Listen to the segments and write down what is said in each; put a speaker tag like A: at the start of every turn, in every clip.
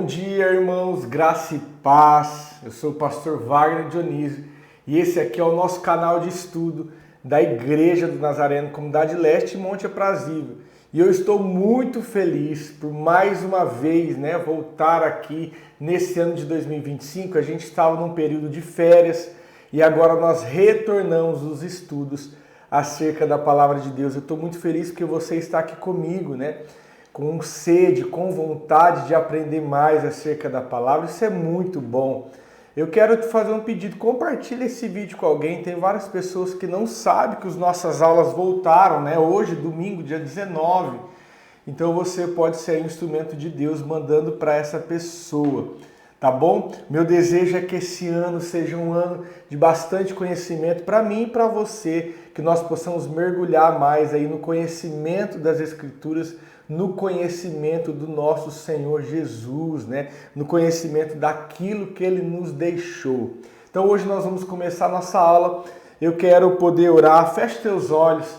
A: dia, irmãos, graça e paz. Eu sou o pastor Wagner Dionísio e esse aqui é o nosso canal de estudo da Igreja do Nazareno, Comunidade Leste, Monte Aprazível. E eu estou muito feliz por mais uma vez, voltar aqui nesse ano de 2025. A gente estava num período de férias e agora nós retornamos os estudos acerca da Palavra de Deus. Eu estou muito feliz porque você está aqui comigo, com sede, com vontade de aprender mais acerca da palavra. Isso é muito bom. Eu quero te fazer um pedido, compartilhe esse vídeo com alguém. Tem várias pessoas que não sabem que as nossas aulas voltaram, hoje, domingo, dia 19. Então você pode ser um instrumento de Deus mandando para essa pessoa, tá bom? Meu desejo é que esse ano seja um ano de bastante conhecimento para mim e para você, que nós possamos mergulhar mais aí no conhecimento das Escrituras, no conhecimento do nosso Senhor Jesus, no conhecimento daquilo que Ele nos deixou. Então hoje nós vamos começar a nossa aula. Eu quero poder orar. Feche teus olhos.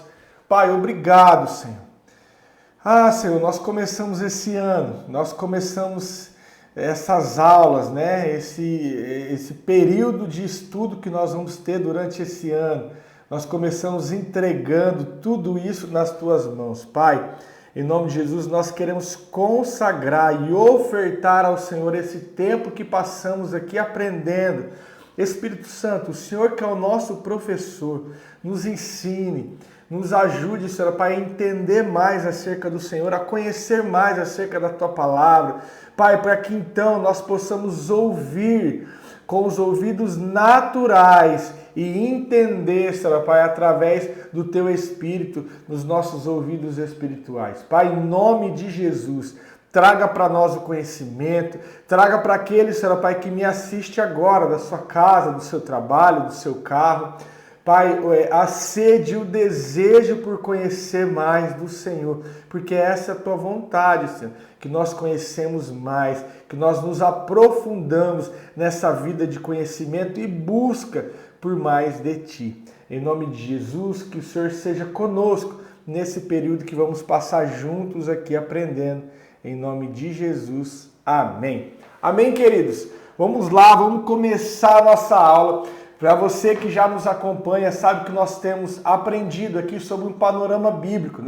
A: Pai, obrigado, Senhor. Senhor, nós começamos esse ano, nós começamos essas aulas, esse período de estudo que nós vamos ter durante esse ano. Nós começamos entregando tudo isso nas tuas mãos, Pai. Em nome de Jesus, nós queremos consagrar e ofertar ao Senhor esse tempo que passamos aqui aprendendo. Espírito Santo, o Senhor que é o nosso professor, nos ensine, nos ajude, Senhor, Pai, a entender mais acerca do Senhor, a conhecer mais acerca da Tua Palavra. Pai, para que então nós possamos ouvir com os ouvidos naturais e entender, Senhor Pai, através do Teu Espírito, nos nossos ouvidos espirituais. Pai, em nome de Jesus, traga para nós o conhecimento, traga para aquele, Senhor Pai, que me assiste agora, da sua casa, do seu trabalho, do seu carro. Pai, a sede e o desejo por conhecer mais do Senhor, porque essa é a Tua vontade, Senhor, que nós conhecemos mais, que nós nos aprofundamos nessa vida de conhecimento e busca por mais de Ti. Em nome de Jesus, que o Senhor seja conosco nesse período que vamos passar juntos aqui aprendendo. Em nome de Jesus, amém. Amém, queridos? Vamos lá, vamos começar a nossa aula. Para você que já nos acompanha, sabe que nós temos aprendido aqui sobre um panorama bíblico,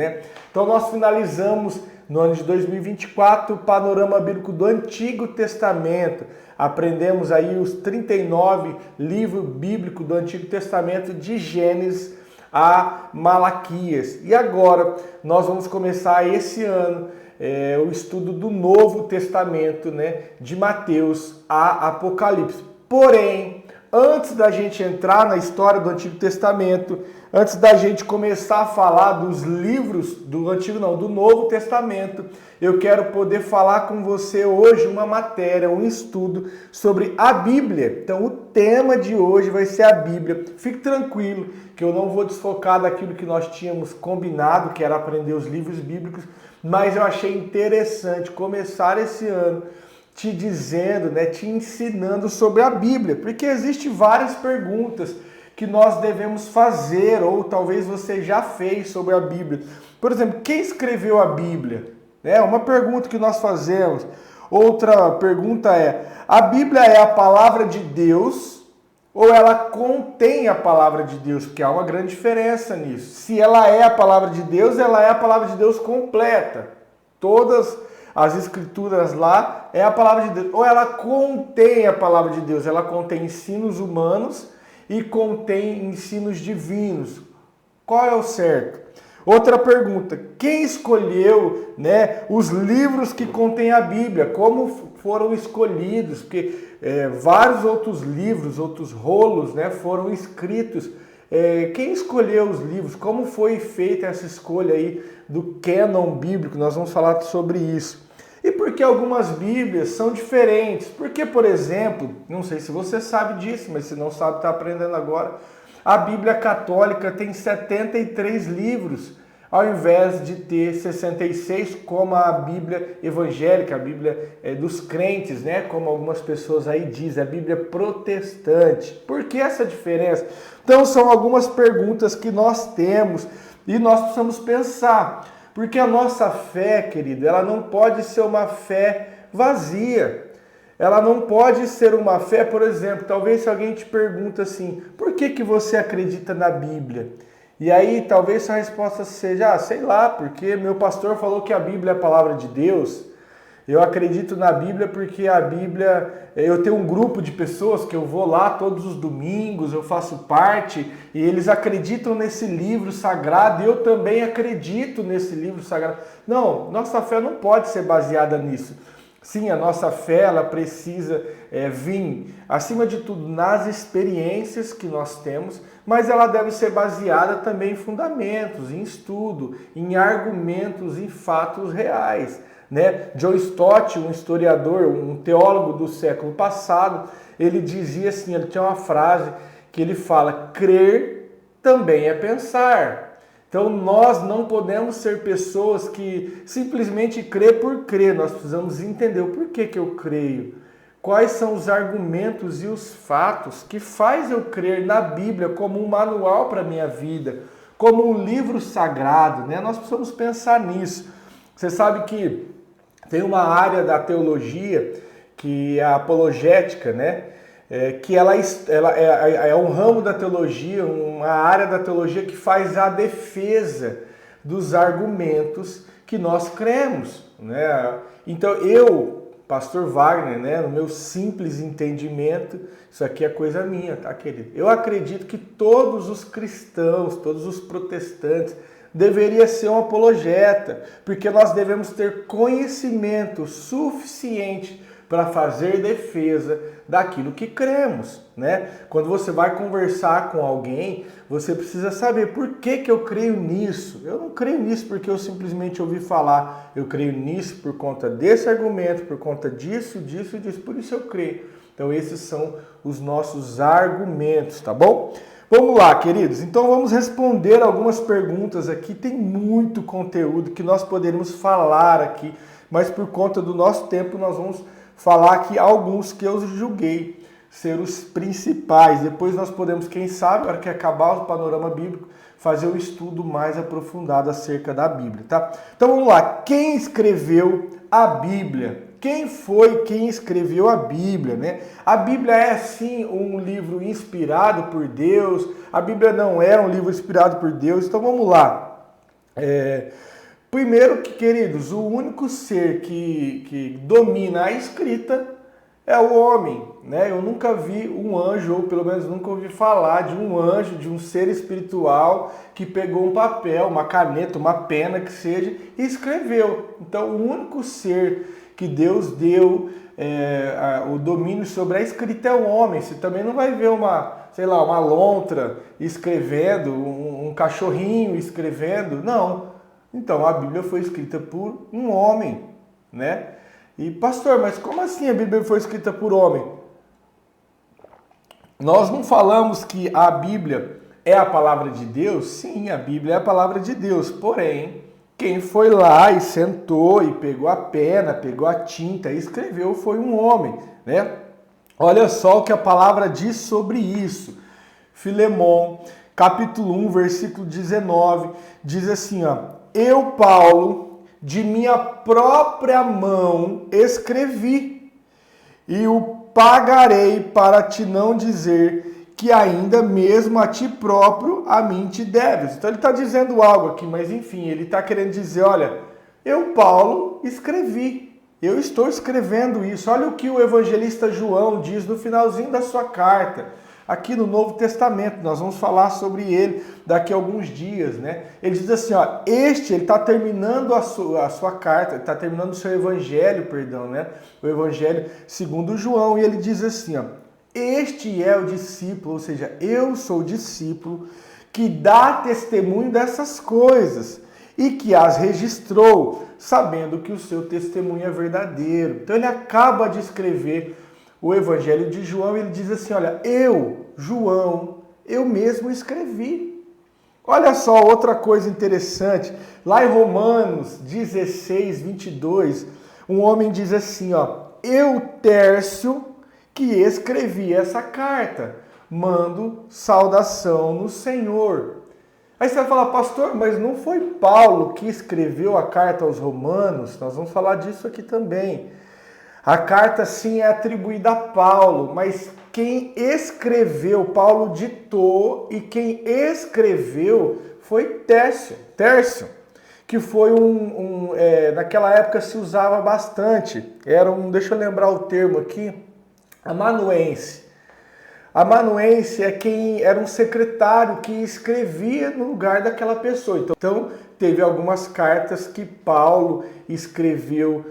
A: Então nós finalizamos no ano de 2024 o panorama bíblico do Antigo Testamento. Aprendemos aí os 39 livros bíblicos do Antigo Testamento, de Gênesis a Malaquias. E agora nós vamos começar esse ano o estudo do Novo Testamento, de Mateus a Apocalipse. Porém, antes da gente entrar na história do Antigo Testamento, antes da gente começar a falar dos livros do Novo Testamento, eu quero poder falar com você hoje uma matéria, um estudo sobre a Bíblia. Então o tema de hoje vai ser a Bíblia. Fique tranquilo que eu não vou desfocar daquilo que nós tínhamos combinado, que era aprender os livros bíblicos, mas eu achei interessante começar esse ano te dizendo, te ensinando sobre a Bíblia, porque existem várias perguntas que nós devemos fazer, ou talvez você já fez sobre a Bíblia. Por exemplo, quem escreveu a Bíblia? É uma pergunta que nós fazemos. Outra pergunta é, a Bíblia é a palavra de Deus ou ela contém a palavra de Deus? Porque há uma grande diferença nisso. Se ela é a palavra de Deus, ela é a palavra de Deus completa. Todas as escrituras lá é a palavra de Deus. Ou ela contém a palavra de Deus, ela contém ensinos humanos e contém ensinos divinos. Qual é o certo? Outra pergunta, quem escolheu os livros que contêm a Bíblia? Como foram escolhidos? Porque vários outros livros, outros rolos foram escritos. Quem escolheu os livros? Como foi feita essa escolha aí do cânon bíblico? Nós vamos falar sobre isso. E por que algumas Bíblias são diferentes? Porque, por exemplo, não sei se você sabe disso, mas se não sabe, está aprendendo agora. A Bíblia Católica tem 73 livros, ao invés de ter 66, como a Bíblia Evangélica, a Bíblia dos crentes, como algumas pessoas aí dizem, a Bíblia protestante. Por que essa diferença? Então, são algumas perguntas que nós temos e nós precisamos pensar. Porque a nossa fé, querido, ela não pode ser uma fé vazia. Ela não pode ser uma fé, por exemplo, talvez se alguém te pergunta assim, por que você acredita na Bíblia? E aí talvez sua resposta seja, sei lá, porque meu pastor falou que a Bíblia é a palavra de Deus. Eu acredito na Bíblia porque a Bíblia, eu tenho um grupo de pessoas que eu vou lá todos os domingos, eu faço parte, e eles acreditam nesse livro sagrado, e eu também acredito nesse livro sagrado. Não, nossa fé não pode ser baseada nisso. Sim, a nossa fé, ela precisa vir, acima de tudo, nas experiências que nós temos, mas ela deve ser baseada também em fundamentos, em estudo, em argumentos, em fatos reais. Né? John Stott, um historiador, um teólogo do século passado, ele dizia assim, ele tinha uma frase que ele fala, crer também é pensar. Então nós não podemos ser pessoas que simplesmente crê por crer, nós precisamos entender o porquê que eu creio. Quais são os argumentos e os fatos que faz eu crer na Bíblia como um manual para a minha vida, como um livro sagrado, né? Nós precisamos pensar nisso. Você sabe que tem uma área da teologia que é a apologética, né? Que ela é um ramo da teologia, uma área da teologia que faz a defesa dos argumentos que nós cremos, né? Então eu, pastor Wagner, né, no meu simples entendimento, isso aqui é coisa minha, tá, querido? Eu acredito que todos os cristãos, todos os protestantes, deveria ser um apologeta, porque nós devemos ter conhecimento suficiente para fazer defesa daquilo que cremos, né? Quando você vai conversar com alguém, você precisa saber por que eu creio nisso. Eu não creio nisso porque eu simplesmente ouvi falar. Eu creio nisso por conta desse argumento, por conta disso, disso, disso. Por isso eu creio. Então esses são os nossos argumentos, tá bom? Vamos lá, queridos. Então vamos responder algumas perguntas aqui. Tem muito conteúdo que nós poderíamos falar aqui, mas por conta do nosso tempo nós vamos falar aqui alguns que eu julguei ser os principais. Depois nós podemos, quem sabe, na hora que acabar o panorama bíblico, fazer um estudo mais aprofundado acerca da Bíblia, tá? Então vamos lá. Quem escreveu a Bíblia? Quem foi quem escreveu a Bíblia, né? A Bíblia é sim um livro inspirado por Deus. A Bíblia não é um livro inspirado por Deus. Então vamos lá. Primeiro, queridos, o único ser que domina a escrita é o homem, né? Eu nunca vi um anjo, ou pelo menos nunca ouvi falar de um anjo, de um ser espiritual que pegou um papel, uma caneta, uma pena que seja e escreveu. Então o único ser que Deus deu o domínio sobre a escrita é o homem. Você também não vai ver uma lontra escrevendo, um cachorrinho escrevendo, não. Então a Bíblia foi escrita por um homem, né? E pastor, mas como assim a Bíblia foi escrita por homem? Nós não falamos que a Bíblia é a palavra de Deus? Sim, a Bíblia é a palavra de Deus, porém quem foi lá e sentou e pegou a pena, pegou a tinta e escreveu foi um homem, né? Olha só o que a palavra diz sobre isso. Filemão, capítulo 1, versículo 19, diz assim, ó: Eu, Paulo, de minha própria mão escrevi, e o pagarei para te não dizer que ainda mesmo a ti próprio a mim te deves. Então ele está dizendo algo aqui, mas enfim, ele está querendo dizer, olha, eu, Paulo, escrevi, eu estou escrevendo isso. Olha o que o evangelista João diz no finalzinho da sua carta, aqui no Novo Testamento. Nós vamos falar sobre ele daqui a alguns dias, né? Ele diz assim, ó, ele está terminando a sua carta, ele está terminando o seu evangelho, perdão, né? O evangelho segundo João, e ele diz assim, ó: Este é o discípulo, ou seja, eu sou o discípulo que dá testemunho dessas coisas e que as registrou, sabendo que o seu testemunho é verdadeiro. Então ele acaba de escrever o Evangelho de João e ele diz assim, olha, eu, João, eu mesmo escrevi. Olha só outra coisa interessante, lá em Romanos 16, 22, um homem diz assim, ó: Eu, Tércio, que escrevi essa carta, mando saudação no Senhor. Aí você vai falar, pastor, mas não foi Paulo que escreveu a carta aos Romanos? Nós vamos falar disso aqui também. A carta sim é atribuída a Paulo, mas quem escreveu, Paulo ditou, e quem escreveu foi Tércio, que foi naquela época se usava bastante, deixa eu lembrar o termo aqui, amanuense. Amanuense é quem era um secretário que escrevia no lugar daquela pessoa. Então teve algumas cartas que Paulo escreveu,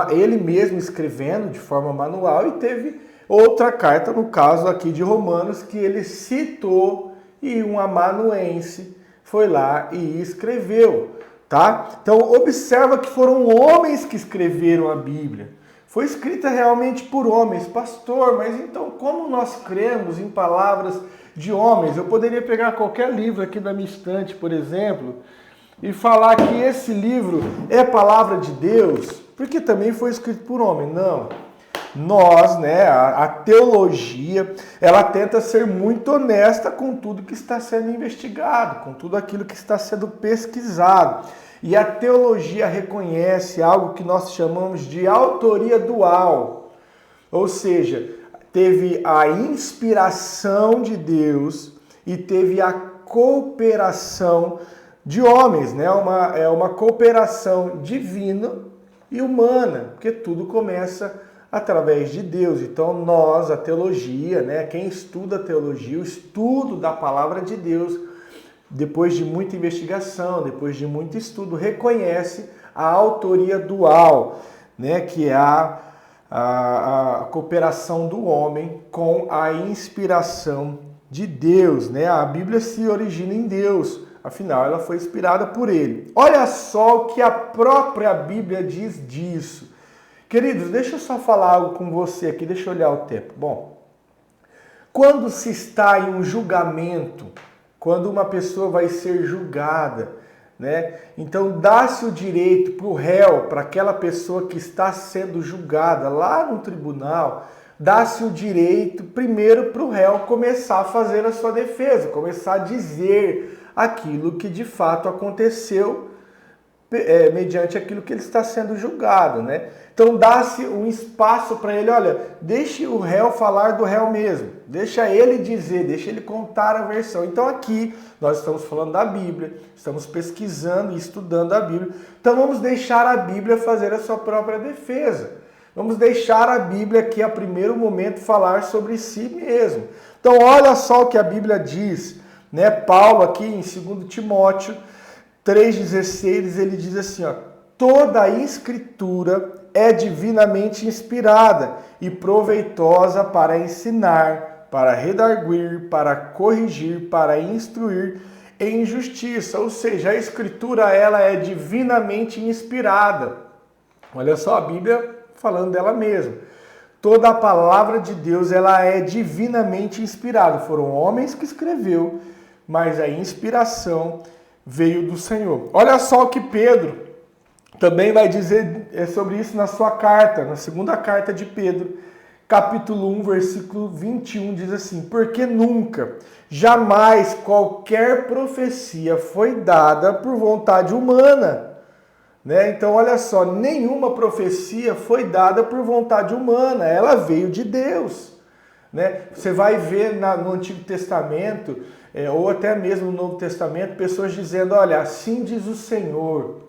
A: ele mesmo escrevendo de forma manual, e teve outra carta, no caso aqui de Romanos, que ele citou e um amanuense foi lá e escreveu, tá? Então observa que foram homens que escreveram a Bíblia. Foi escrita realmente por homens. Pastor, mas então como nós cremos em palavras de homens? Eu poderia pegar qualquer livro aqui da minha estante, por exemplo, e falar que esse livro é palavra de Deus, porque também foi escrito por homem. Não. Nós, né, a teologia, ela tenta ser muito honesta com tudo que está sendo investigado, com tudo aquilo que está sendo pesquisado. E a teologia reconhece algo que nós chamamos de autoria dual. Ou seja, teve a inspiração de Deus e teve a cooperação de homens, né? É uma cooperação divina e humana, porque tudo começa através de Deus. Então nós, a teologia, né? Quem estuda a teologia, o estudo da palavra de Deus, depois de muita investigação, depois de muito estudo, reconhece a autoria dual, né, que é a cooperação do homem com a inspiração de Deus, né? A Bíblia se origina em Deus, afinal ela foi inspirada por ele. Olha só o que a própria Bíblia diz disso. Queridos, deixa eu só falar algo com você aqui, deixa eu olhar o tempo. Bom, quando se está em um julgamento, quando uma pessoa vai ser julgada, né? Então dá-se o direito para o réu, para aquela pessoa que está sendo julgada lá no tribunal, dá-se o direito primeiro para o réu começar a fazer a sua defesa, começar a dizer aquilo que de fato aconteceu mediante aquilo que ele está sendo julgado, né? Então dá-se um espaço para ele, olha, deixe o réu falar do réu mesmo, deixa ele dizer, deixa ele contar a versão. Então aqui nós estamos falando da Bíblia, estamos pesquisando e estudando a Bíblia, então vamos deixar a Bíblia fazer a sua própria defesa. Vamos deixar a Bíblia aqui a primeiro momento falar sobre si mesmo. Então olha só o que a Bíblia diz, né? Paulo aqui em 2 Timóteo 3,16, ele diz assim, ó, toda a escritura é divinamente inspirada e proveitosa para ensinar, para redarguir, para corrigir, para instruir em justiça. Ou seja, a escritura ela é divinamente inspirada. Olha só a Bíblia falando dela mesma. Toda a palavra de Deus ela é divinamente inspirada. Foram homens que escreveu, mas a inspiração veio do Senhor. Olha só o que Pedro também vai dizer sobre isso na sua carta, na segunda carta de Pedro, capítulo 1, versículo 21, diz assim, porque nunca, jamais qualquer profecia foi dada por vontade humana, né? Então olha só, nenhuma profecia foi dada por vontade humana, ela veio de Deus, né? Você vai ver no Antigo Testamento, ou até mesmo no Novo Testamento, pessoas dizendo, olha, assim diz o Senhor,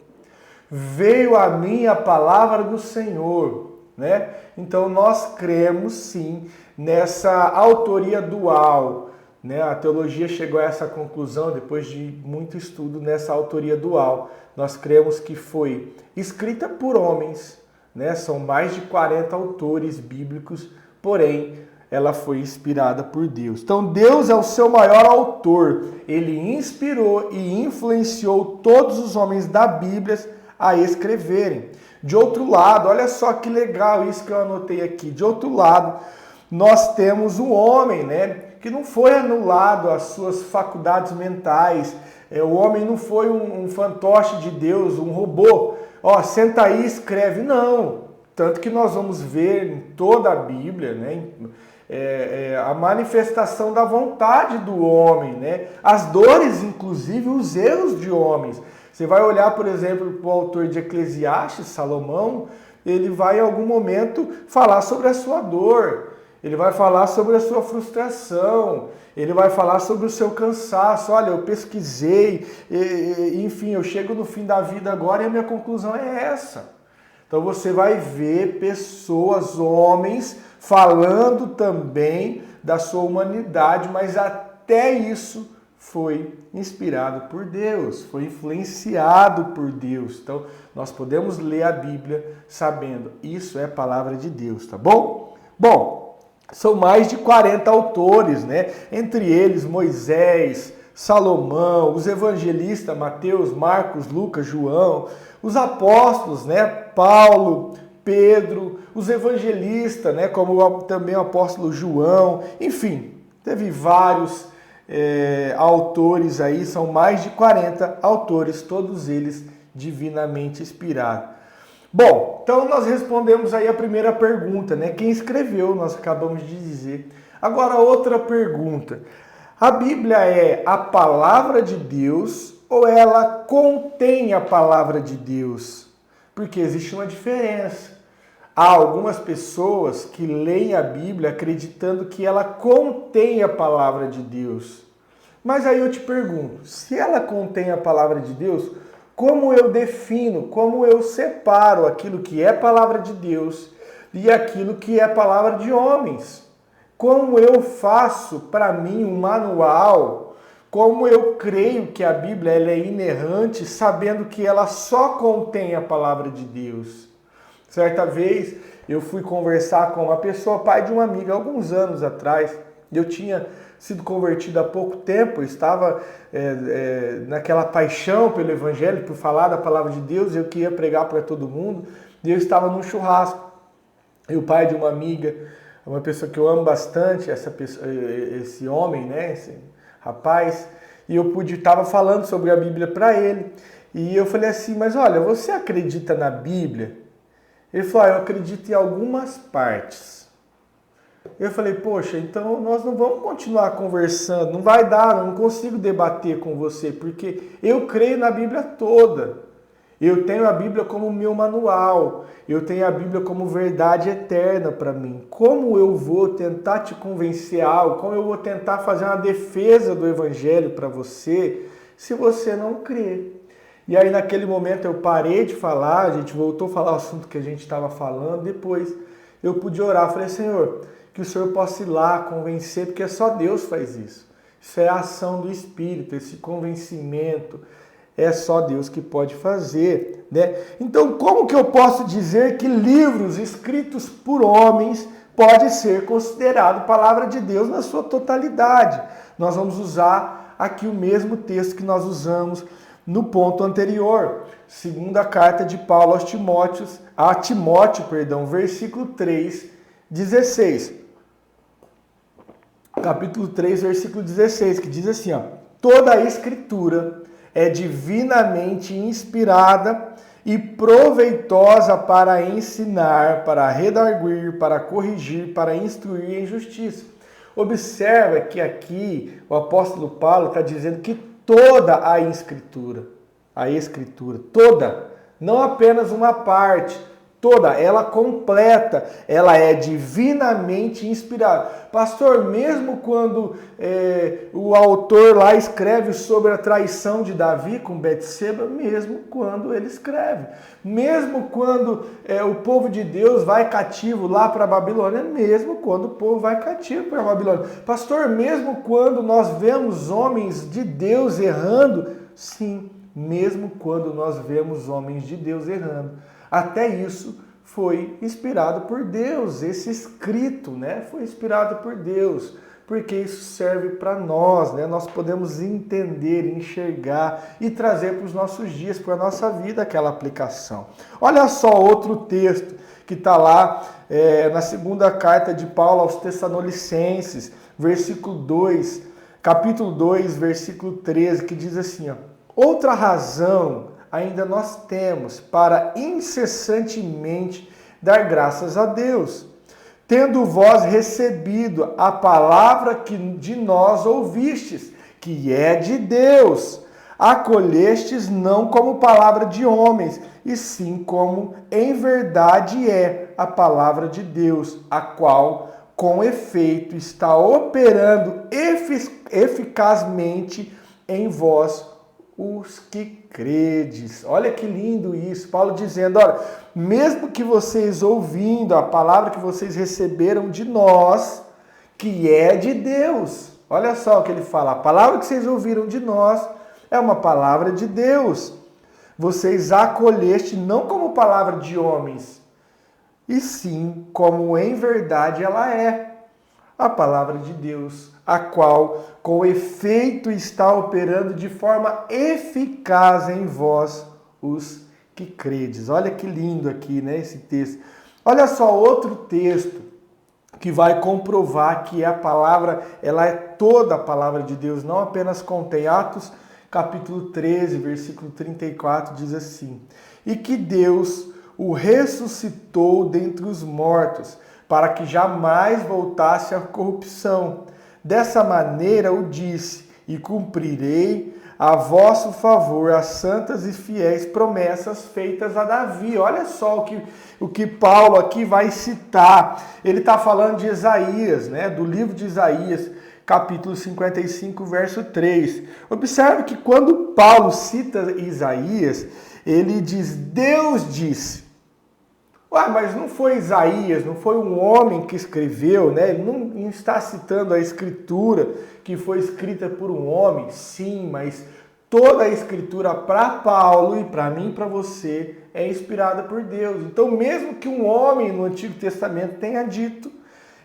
A: veio a mim a palavra do Senhor, né? Então nós cremos sim nessa autoria dual, né? A teologia chegou a essa conclusão depois de muito estudo nessa autoria dual. Nós cremos que foi escrita por homens, né? São mais de 40 autores bíblicos, porém ela foi inspirada por Deus. Então Deus é o seu maior autor. Ele inspirou e influenciou todos os homens da Bíblia a escreverem. De outro lado, olha só que legal isso que eu anotei aqui. De outro lado, nós temos o homem, né, que não foi anulado as suas faculdades mentais. O homem não foi um fantoche de Deus, um robô. Ó, senta aí e escreve. Não. Tanto que nós vamos ver em toda a Bíblia, né, a manifestação da vontade do homem, né? As dores, inclusive, os erros de homens. Você vai olhar, por exemplo, para o autor de Eclesiastes, Salomão, ele vai em algum momento falar sobre a sua dor, ele vai falar sobre a sua frustração, ele vai falar sobre o seu cansaço. Olha, eu pesquisei, enfim, eu chego no fim da vida agora e a minha conclusão é essa. Então você vai ver pessoas, homens, falando também da sua humanidade, mas até isso foi inspirado por Deus, foi influenciado por Deus. Então nós podemos ler a Bíblia sabendo, isso é palavra de Deus, tá bom? Bom, são mais de 40 autores, né? Entre eles Moisés, Salomão, os evangelistas Mateus, Marcos, Lucas, João, os apóstolos, né? Paulo, Pedro, os evangelistas, né? Como também o apóstolo João, enfim, teve vários autores aí, são mais de 40 autores, todos eles divinamente inspirados. Bom, então nós respondemos aí a primeira pergunta, né? Quem escreveu, nós acabamos de dizer. Agora outra pergunta. A Bíblia é a palavra de Deus ou ela contém a palavra de Deus? Porque existe uma diferença. Há algumas pessoas que leem a Bíblia acreditando que ela contém a palavra de Deus. Mas aí eu te pergunto, se ela contém a palavra de Deus, como eu defino, como eu separo aquilo que é palavra de Deus e aquilo que é palavra de homens? Como eu faço para mim um manual? Como eu creio que a Bíblia ela é inerrante, sabendo que ela só contém a palavra de Deus? Certa vez eu fui conversar com uma pessoa, pai de uma amiga, alguns anos atrás. Eu tinha sido convertido há pouco tempo, eu estava naquela paixão pelo Evangelho, por falar da palavra de Deus, eu queria pregar para todo mundo, e eu estava num churrasco. E o pai de uma amiga, uma pessoa que eu amo bastante, esse homem, né, esse rapaz, e eu estava falando sobre a Bíblia para ele, e eu falei assim, mas olha, você acredita na Bíblia? Ele falou, eu acredito em algumas partes. Eu falei, poxa, então nós não vamos continuar conversando, não vai dar, eu não consigo debater com você, porque eu creio na Bíblia toda. Eu tenho a Bíblia como meu manual, eu tenho a Bíblia como verdade eterna para mim. Como eu vou tentar te convencer algo, como eu vou tentar fazer uma defesa do Evangelho para você, se você não crê? E aí naquele momento eu parei de falar, a gente voltou a falar o assunto que a gente estava falando, depois eu pude orar, falei, Senhor, que o Senhor possa ir lá convencer, porque só Deus faz isso. Isso é a ação do Espírito, esse convencimento, é só Deus que pode fazer, né? Então, como que eu posso dizer que livros escritos por homens pode ser considerado palavra de Deus na sua totalidade? Nós vamos usar aqui o mesmo texto que nós usamos no ponto anterior, segunda carta de Paulo a Timóteo, versículo 3, 16. Capítulo 3, versículo 16, que diz assim, ó, toda a escritura é divinamente inspirada e proveitosa para ensinar, para redarguir, para corrigir, para instruir em justiça. Observa que aqui o apóstolo Paulo está dizendo que toda a escritura, toda, não apenas uma parte, toda, ela completa, ela é divinamente inspirada. Pastor, mesmo quando o autor lá escreve sobre a traição de Davi com Betseba, mesmo quando ele escreve, mesmo quando o povo de Deus vai cativo lá para a Babilônia, mesmo quando o povo vai cativo para a Babilônia. Pastor, mesmo quando nós vemos homens de Deus errando, sim, mesmo quando nós vemos homens de Deus errando. Até isso foi inspirado por Deus, esse escrito, né? Foi inspirado por Deus, porque isso serve para nós, né? Nós podemos entender, enxergar e trazer para os nossos dias, para a nossa vida, aquela aplicação. Olha só outro texto que está lá na segunda carta de Paulo aos Tessalonicenses, capítulo 2, versículo 13, que diz assim, ó, outra razão ainda nós temos para incessantemente dar graças a Deus, tendo vós recebido a palavra que de nós ouvistes, que é de Deus, acolhestes não como palavra de homens, e sim como em verdade é a palavra de Deus, a qual com efeito está operando eficazmente em vós os que credes. Olha que lindo isso. Paulo dizendo, olha, mesmo que vocês ouvindo a palavra que vocês receberam de nós, que é de Deus. Olha só o que ele fala. A palavra que vocês ouviram de nós é uma palavra de Deus. Vocês a acolheste não como palavra de homens, e sim como em verdade ela é. A palavra de Deus, a qual com efeito está operando de forma eficaz em vós os que credes. Olha que lindo aqui, né, esse texto. Olha só outro texto que vai comprovar que a palavra, ela é toda a palavra de Deus, não apenas contém. Atos capítulo 13, versículo 34 diz assim: "E que Deus o ressuscitou dentre os mortos, para que jamais voltasse à corrupção. Dessa maneira o disse, e cumprirei a vosso favor as santas e fiéis promessas feitas a Davi." Olha só o que Paulo aqui vai citar. Ele está falando de Isaías, né? Do livro de Isaías, capítulo 55, verso 3. Observe que quando Paulo cita Isaías, ele diz, Deus disse. Ué, mas não foi Isaías, não foi um homem que escreveu, né? Ele não está citando a escritura que foi escrita por um homem. Sim, mas toda a escritura para Paulo e para mim e para você é inspirada por Deus. Então, mesmo que um homem no Antigo Testamento tenha dito,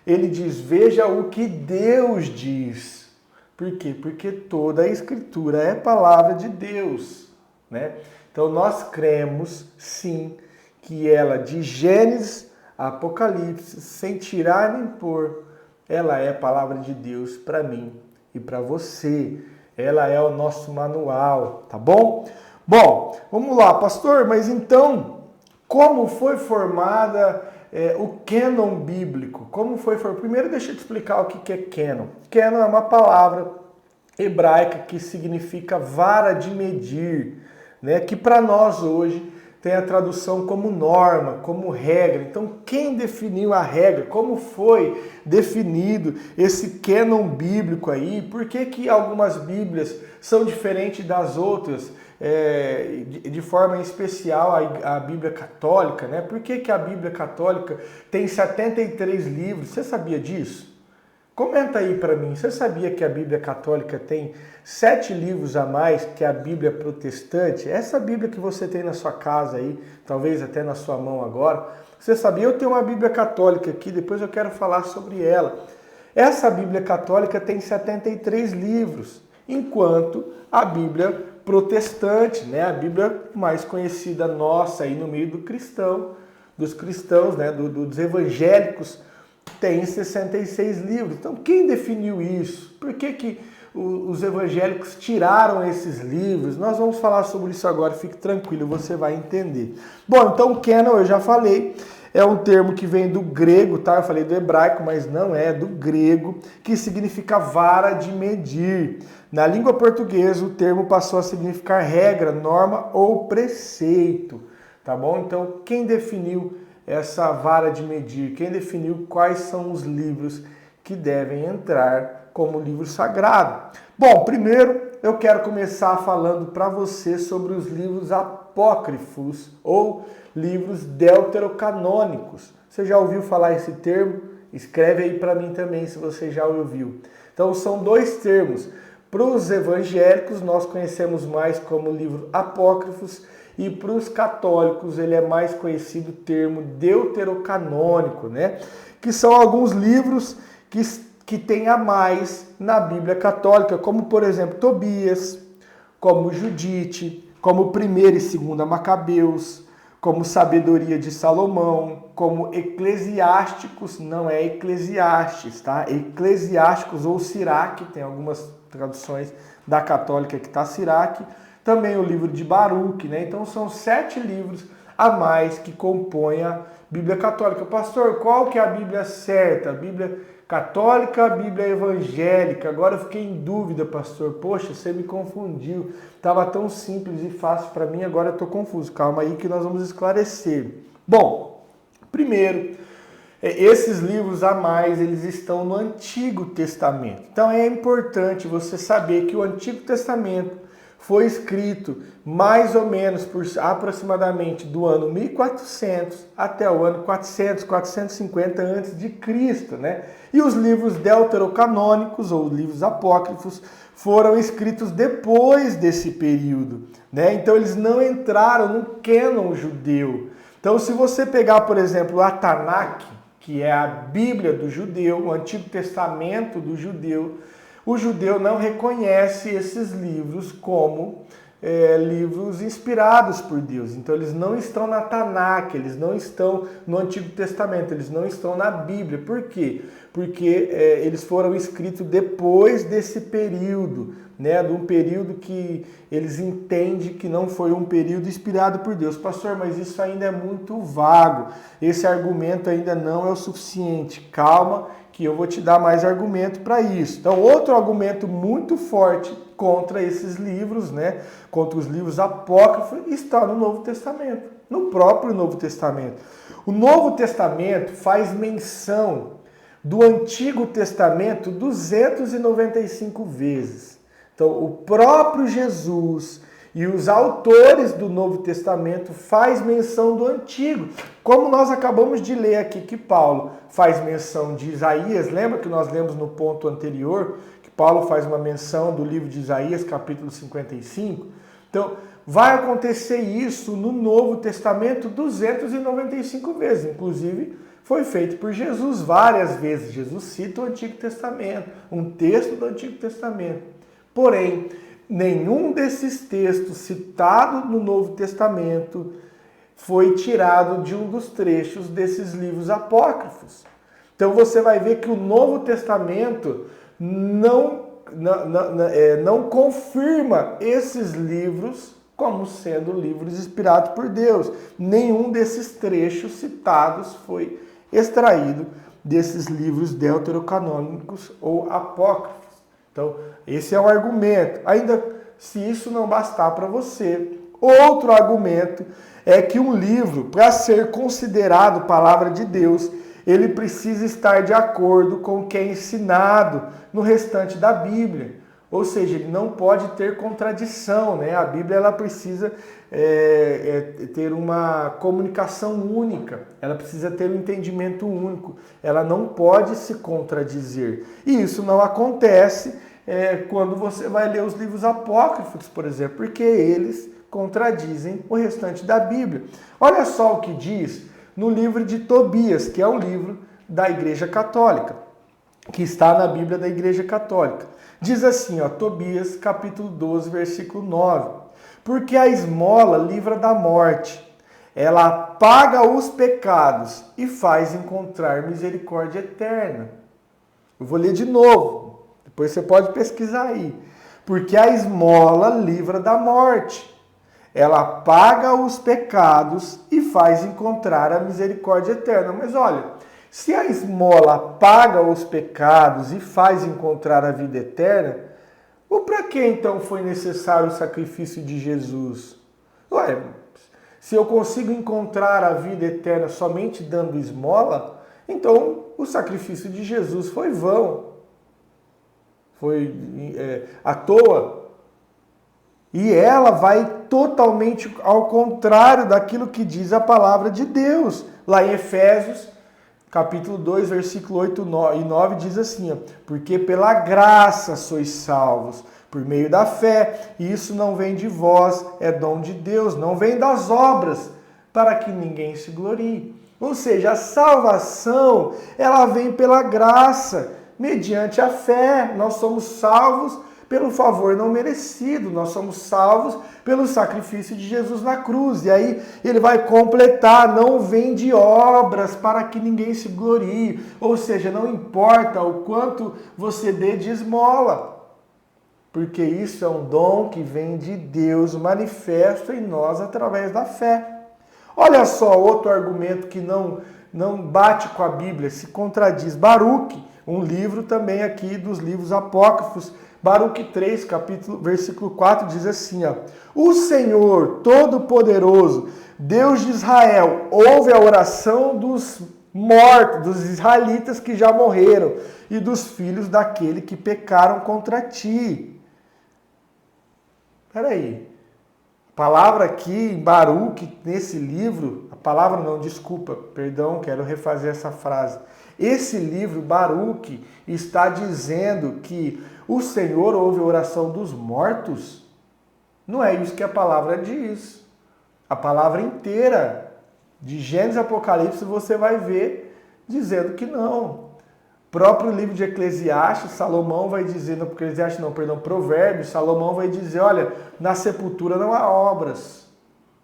A: ele diz, veja o que Deus diz. Por quê? Porque toda a escritura é palavra de Deus, né? Então, nós cremos, sim, que ela, de Gênesis a Apocalipse, sem tirar nem pôr, ela é a palavra de Deus para mim e para você. Ela é o nosso manual, tá bom? Bom, vamos lá, pastor, mas então, como foi formada o cânon bíblico? Como foi formado? Primeiro deixa eu te explicar o que é cânon. Cânon é uma palavra hebraica que significa vara de medir, né? Que para nós hoje tem a tradução como norma, como regra. Então, quem definiu a regra? Como foi definido esse cânon bíblico aí? Por que algumas Bíblias são diferentes das outras? De forma especial a Bíblia Católica, né? Por que a Bíblia Católica tem 73 livros? Você sabia disso? Comenta aí para mim, você sabia que a Bíblia Católica tem 7 livros a mais que a Bíblia Protestante? Essa Bíblia que você tem na sua casa aí, talvez até na sua mão agora, você sabia? Eu tenho uma Bíblia Católica aqui, depois eu quero falar sobre ela. Essa Bíblia Católica tem 73 livros, enquanto a Bíblia Protestante, né, a Bíblia mais conhecida nossa aí no meio dos cristãos, né, dos evangélicos, tem 66 livros. Então, quem definiu isso? Por que os evangélicos tiraram esses livros? Nós vamos falar sobre isso agora, fique tranquilo, você vai entender. Bom, então, cânon, eu já falei, é um termo que vem do grego, tá? Eu falei do hebraico, mas não é, do grego, que significa vara de medir. Na língua portuguesa, o termo passou a significar regra, norma ou preceito, tá bom? Então, quem definiu essa vara de medir? Quem definiu quais são os livros que devem entrar como livro sagrado? Bom, primeiro eu quero começar falando para você sobre os livros apócrifos ou livros deuterocanônicos. Você já ouviu falar esse termo? Escreve aí para mim também se você já ouviu. Então são dois termos. Para os evangélicos nós conhecemos mais como livro apócrifos, e para os católicos ele é mais conhecido o termo deuterocanônico, né? Que são alguns livros que tem a mais na Bíblia Católica, como por exemplo Tobias, como Judite, como 1ª e 2ª Macabeus, como Sabedoria de Salomão, como Eclesiásticos, não é Eclesiastes, tá? Eclesiásticos ou Siraque, tem algumas traduções da Católica que está Siraque, também o livro de Baruque, né? Então são 7 livros a mais que compõem a Bíblia Católica. Pastor, qual que é a Bíblia certa? A Bíblia católica, a Bíblia evangélica. Agora eu fiquei em dúvida, pastor. Poxa, você me confundiu. Estava tão simples e fácil para mim, agora eu estou confuso. Calma aí que nós vamos esclarecer. Bom, primeiro, esses livros a mais, eles estão no Antigo Testamento. Então é importante você saber que o Antigo Testamento foi escrito mais ou menos por aproximadamente do ano 1400 até o ano 400, 450 a.C., né? E os livros deuterocanônicos, ou livros apócrifos, foram escritos depois desse período, né? Então eles não entraram no cânon judeu. Então se você pegar, por exemplo, a Tanakh, que é a Bíblia do judeu, o Antigo Testamento do judeu, o judeu não reconhece esses livros como livros inspirados por Deus. Então eles não estão na Tanakh, eles não estão no Antigo Testamento, eles não estão na Bíblia. Por quê? Porque eles foram escritos depois desse período, né? De um período que eles entendem que não foi um período inspirado por Deus. Pastor, mas isso ainda é muito vago. Esse argumento ainda não é o suficiente. Calma, que eu vou te dar mais argumento para isso. Então, outro argumento muito forte contra esses livros, né, contra os livros apócrifos, está no Novo Testamento, no próprio Novo Testamento. O Novo Testamento faz menção do Antigo Testamento 295 vezes. Então, o próprio Jesus e os autores do Novo Testamento faz menção do Antigo. Como nós acabamos de ler aqui que Paulo faz menção de Isaías, lembra que nós lemos no ponto anterior, que Paulo faz uma menção do livro de Isaías, capítulo 55? Então, vai acontecer isso no Novo Testamento 295 vezes. Inclusive, foi feito por Jesus várias vezes. Jesus cita o Antigo Testamento, um texto do Antigo Testamento. Porém, nenhum desses textos citados no Novo Testamento foi tirado de um dos trechos desses livros apócrifos. Então você vai ver que o Novo Testamento não confirma esses livros como sendo livros inspirados por Deus. Nenhum desses trechos citados foi extraído desses livros deuterocanônicos ou apócrifos. Então, esse é um argumento. Ainda se isso não bastar para você, outro argumento é que um livro, para ser considerado palavra de Deus, ele precisa estar de acordo com o que é ensinado no restante da Bíblia. Ou seja, ele não pode ter contradição, né? A Bíblia ela precisa ter uma comunicação única, ela precisa ter um entendimento único, ela não pode se contradizer. E isso não acontece quando você vai ler os livros apócrifos, por exemplo, porque eles contradizem o restante da Bíblia. Olha só o que diz no livro de Tobias, que é um livro da Igreja Católica, que está na Bíblia da Igreja Católica. Diz assim, ó, Tobias, capítulo 12, versículo 9. Porque a esmola livra da morte, ela apaga os pecados e faz encontrar misericórdia eterna. Eu vou ler de novo, depois você pode pesquisar aí. Porque a esmola livra da morte, ela apaga os pecados e faz encontrar a misericórdia eterna. Mas olha, se a esmola apaga os pecados e faz encontrar a vida eterna, para que então foi necessário o sacrifício de Jesus? Ué, se eu consigo encontrar a vida eterna somente dando esmola, então o sacrifício de Jesus foi vão, foi à toa. E ela vai totalmente ao contrário daquilo que diz a palavra de Deus. Lá em Efésios, capítulo 2, versículo 8 e 9, diz assim, ó, porque pela graça sois salvos, por meio da fé, e isso não vem de vós, é dom de Deus, não vem das obras, para que ninguém se glorie. Ou seja, a salvação, ela vem pela graça, mediante a fé. Nós somos salvos pelo favor não merecido, nós somos salvos pelo sacrifício de Jesus na cruz. E aí ele vai completar, não vem de obras para que ninguém se glorie. Ou seja, não importa o quanto você dê de esmola, porque isso é um dom que vem de Deus, manifesto em nós através da fé. Olha só outro argumento que não bate com a Bíblia, se contradiz. Baruque, um livro também aqui dos livros apócrifos. Baruque 3, versículo 4 diz assim, ó: o Senhor Todo-Poderoso, Deus de Israel, ouve a oração dos mortos, dos israelitas que já morreram e dos filhos daquele que pecaram contra ti. Espera aí. A palavra aqui em Baruque, nesse livro, a palavra não, desculpa, perdão, quero refazer essa frase. Esse livro, Baruque, está dizendo que o Senhor ouve a oração dos mortos? Não é isso que a palavra diz. A palavra inteira, de Gênesis e Apocalipse, você vai ver dizendo que não. O próprio livro de Eclesiastes, Salomão vai dizer, não, Eclesiastes não, perdão, Provérbios, Salomão vai dizer, olha, na sepultura não há obras.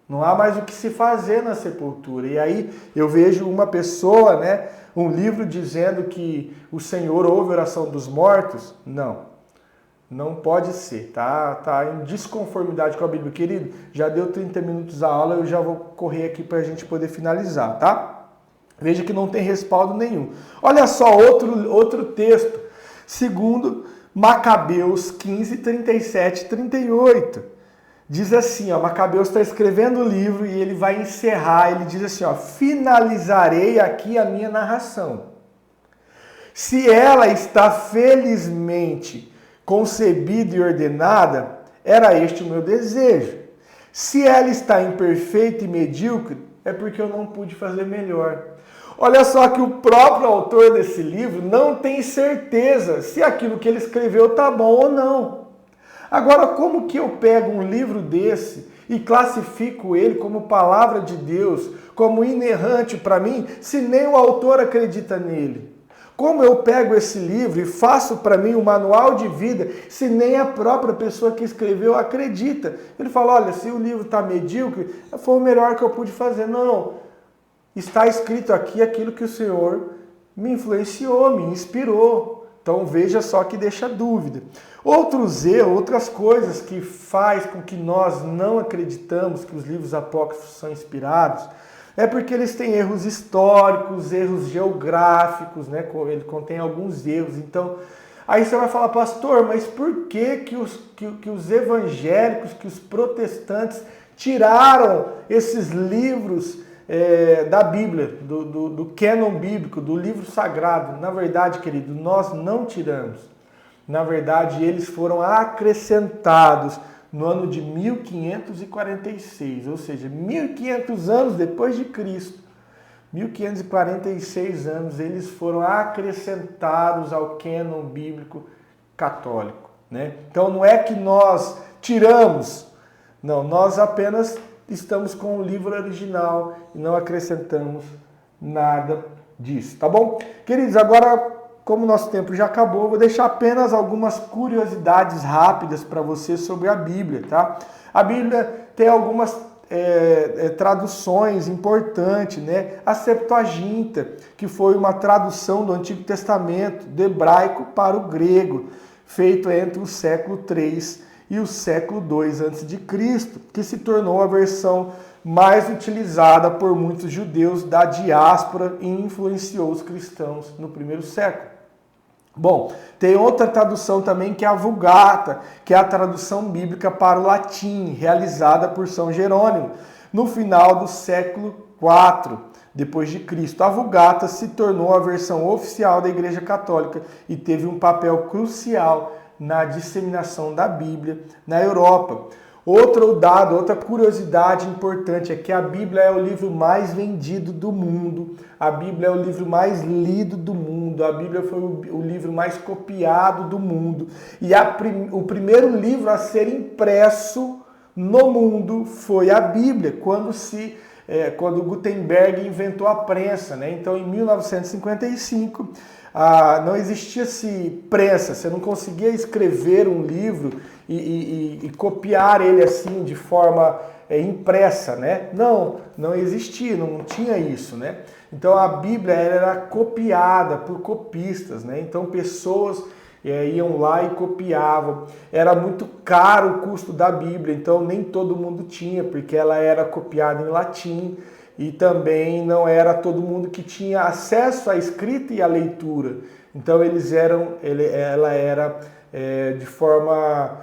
A: Não há mais o que se fazer na sepultura. E aí eu vejo uma pessoa, né, um livro dizendo que o Senhor ouve a oração dos mortos. Não pode ser, tá em desconformidade com a Bíblia. Querido, já deu 30 minutos a aula, eu já vou correr aqui para a gente poder finalizar, tá? Veja que não tem respaldo nenhum. Olha só outro texto, segundo Macabeus 15, 37 e 38. Diz assim, ó, Macabeus está escrevendo o livro e ele vai encerrar, ele diz assim, ó: finalizarei aqui a minha narração. Se ela está felizmente concebida e ordenada, era este o meu desejo. Se ela está imperfeita e medíocre, é porque eu não pude fazer melhor. Olha só que o próprio autor desse livro não tem certeza se aquilo que ele escreveu está bom ou não. Agora, como que eu pego um livro desse e classifico ele como palavra de Deus, como inerrante para mim, se nem o autor acredita nele? Como eu pego esse livro e faço para mim um manual de vida, se nem a própria pessoa que escreveu acredita? Ele fala, olha, se o livro está medíocre, foi o melhor que eu pude fazer. Não, está escrito aqui aquilo que o Senhor me influenciou, me inspirou. Então veja só que deixa dúvida. Outros erros, outras coisas que faz com que nós não acreditamos que os livros apócrifos são inspirados, é porque eles têm erros históricos, erros geográficos, né? Ele contém alguns erros. Então, aí você vai falar, pastor, mas por que os evangélicos, que os protestantes tiraram esses livros da Bíblia, do cânon bíblico, do livro sagrado? Na verdade, querido, nós não tiramos. Na verdade, eles foram acrescentados no ano de 1546, ou seja, 1500 anos depois de Cristo. 1546 anos, eles foram acrescentados ao cânon bíblico católico, né? Então não é que nós tiramos, não, nós apenas estamos com o livro original e não acrescentamos nada disso, tá bom? Queridos, agora, como o nosso tempo já acabou, eu vou deixar apenas algumas curiosidades rápidas para você sobre a Bíblia, tá? A Bíblia tem algumas traduções importantes, né? A Septuaginta, que foi uma tradução do Antigo Testamento, do hebraico para o grego, feito entre o século III e o século II a.C., que se tornou a versão mais utilizada por muitos judeus da diáspora e influenciou os cristãos no primeiro século. Bom, tem outra tradução também que é a Vulgata, que é a tradução bíblica para o latim, realizada por São Jerônimo, no final do século IV depois de Cristo. A Vulgata se tornou a versão oficial da Igreja Católica e teve um papel crucial na disseminação da Bíblia na Europa. Outro dado, outra curiosidade importante é que a Bíblia é o livro mais vendido do mundo, a Bíblia é o livro mais lido do mundo, a Bíblia foi o livro mais copiado do mundo e o primeiro livro a ser impresso no mundo foi a Bíblia, quando Gutenberg inventou a prensa, né? Então, em 1955, não existia-se prensa, você não conseguia escrever um livro e copiar ele assim de forma impressa, né? Não existia, não tinha isso, né? Então a Bíblia era copiada por copistas, né? Então pessoas iam lá e copiavam. Era muito caro o custo da Bíblia, então nem todo mundo tinha, porque ela era copiada em latim. e também não era todo mundo que tinha acesso à escrita e à leitura. Então ela era de forma,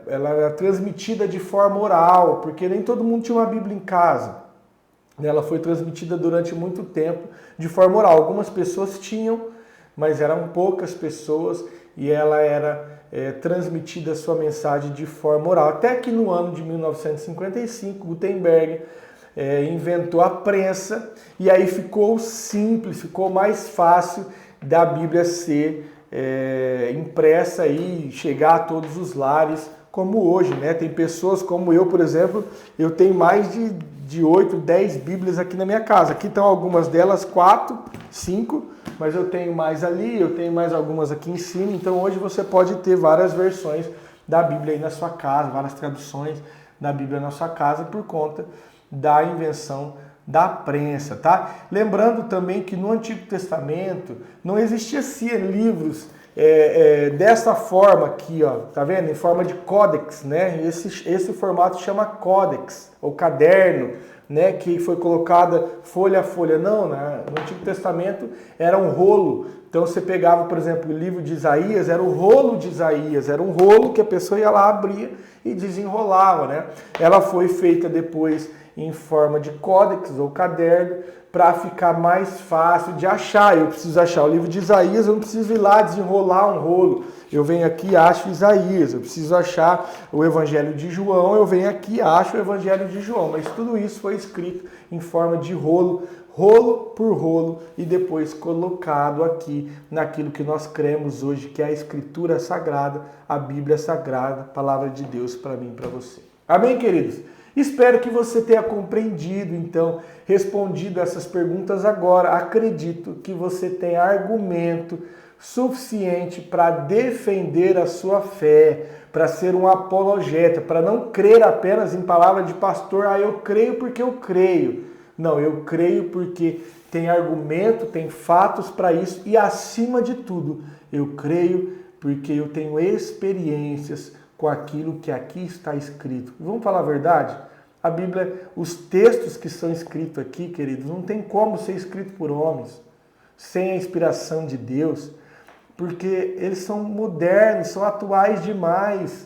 A: ela era transmitida de forma oral, porque nem todo mundo tinha uma Bíblia em casa. Ela foi transmitida durante muito tempo de forma oral. Algumas pessoas tinham, mas eram poucas pessoas, e ela era transmitida a sua mensagem de forma oral. Até que no ano de 1955, Gutenberg inventou a prensa, e aí ficou simples, ficou mais fácil da Bíblia ser impressa e chegar a todos os lares, como hoje, né? Tem pessoas como eu, por exemplo, eu tenho mais de 8, 10 Bíblias aqui na minha casa. Aqui estão algumas delas, 4, 5, mas eu tenho mais ali, eu tenho mais algumas aqui em cima. Então hoje você pode ter várias versões da Bíblia aí na sua casa, várias traduções da Bíblia na sua casa por conta da invenção da prensa, tá? Lembrando também que no Antigo Testamento não existia livros dessa forma aqui, ó, tá vendo? Em forma de códex, né? Esse formato chama códex, ou caderno, né? Que foi colocada folha a folha. Não, né? No Antigo Testamento era um rolo. Então você pegava, por exemplo, o livro de Isaías, era o rolo de Isaías, era um rolo que a pessoa ia lá, abria e desenrolava, né? Ela foi feita depois em forma de códex ou caderno, para ficar mais fácil de achar. Eu preciso achar o livro de Isaías, eu não preciso ir lá desenrolar um rolo. Eu venho aqui e acho Isaías. Eu preciso achar o Evangelho de João, eu venho aqui e acho o Evangelho de João. Mas tudo isso foi escrito em forma de rolo, rolo por rolo, e depois colocado aqui naquilo que nós cremos hoje, que é a Escritura Sagrada, a Bíblia Sagrada, a Palavra de Deus para mim e para você. Amém, queridos? Espero que você tenha compreendido, então, respondido essas perguntas agora. Acredito que você tem argumento suficiente para defender a sua fé, para ser um apologeta, para não crer apenas em palavra de pastor, eu creio porque eu creio. Não, eu creio porque tem argumento, tem fatos para isso, e acima de tudo, eu creio porque eu tenho experiências com aquilo que aqui está escrito. Vamos falar a verdade? A Bíblia, os textos que são escritos aqui, queridos, não tem como ser escrito por homens, sem a inspiração de Deus, porque eles são modernos, são atuais demais.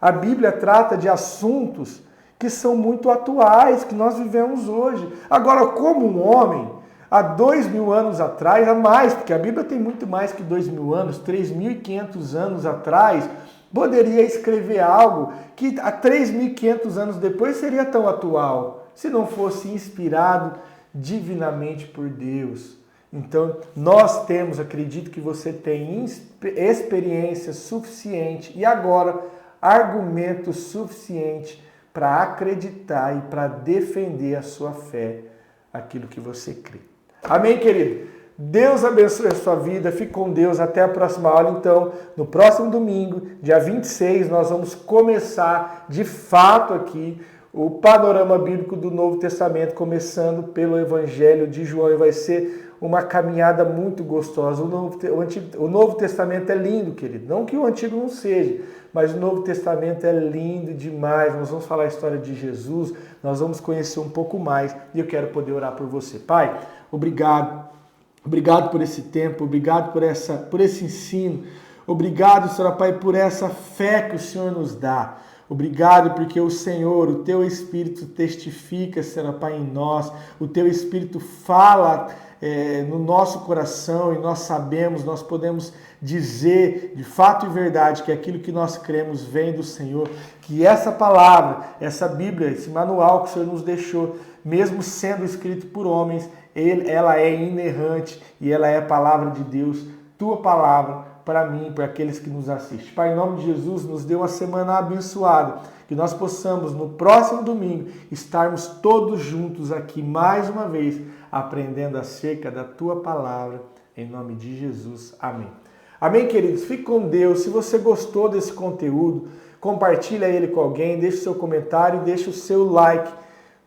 A: A Bíblia trata de assuntos que são muito atuais, que nós vivemos hoje. Agora, como um homem, há 2.000 anos atrás, há mais, porque a Bíblia tem muito mais que 2.000 anos, 3.500 anos atrás, poderia escrever algo que há 3.500 anos depois seria tão atual, se não fosse inspirado divinamente por Deus. Então, nós temos, acredito que você tem experiência suficiente e agora argumento suficiente para acreditar e para defender a sua fé, aquilo que você crê. Amém, querido? Deus abençoe a sua vida, fique com Deus, até a próxima aula. Então, no próximo domingo, dia 26, nós vamos começar de fato aqui o panorama bíblico do Novo Testamento, começando pelo Evangelho de João, e vai ser uma caminhada muito gostosa. O Novo Testamento é lindo, querido, não que o Antigo não seja, mas o Novo Testamento é lindo demais. Nós vamos falar a história de Jesus, nós vamos conhecer um pouco mais, e eu quero poder orar por você. Pai, obrigado. Obrigado por esse tempo, obrigado por esse ensino. Obrigado, Senhor Pai, por essa fé que o Senhor nos dá. Obrigado porque o Senhor, o Teu Espírito testifica, Senhor Pai, em nós. O Teu Espírito fala no nosso coração e nós sabemos, nós podemos dizer de fato e verdade que aquilo que nós cremos vem do Senhor. Que essa palavra, essa Bíblia, esse manual que o Senhor nos deixou, mesmo sendo escrito por homens, ela é inerrante e ela é a palavra de Deus, Tua palavra para mim, para aqueles que nos assistem. Pai, em nome de Jesus, nos dê uma semana abençoada, que nós possamos no próximo domingo estarmos todos juntos aqui mais uma vez, aprendendo acerca da Tua palavra, em nome de Jesus. Amém. Amém, queridos? Fique com Deus. Se você gostou desse conteúdo, compartilha ele com alguém, deixe seu comentário, deixe o seu like,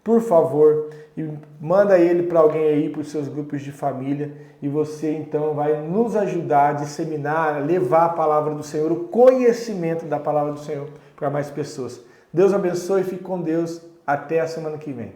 A: por favor, e manda ele para alguém aí, para os seus grupos de família, e você então vai nos ajudar a disseminar, a levar a palavra do Senhor, o conhecimento da palavra do Senhor para mais pessoas. Deus abençoe, fique com Deus, até a semana que vem.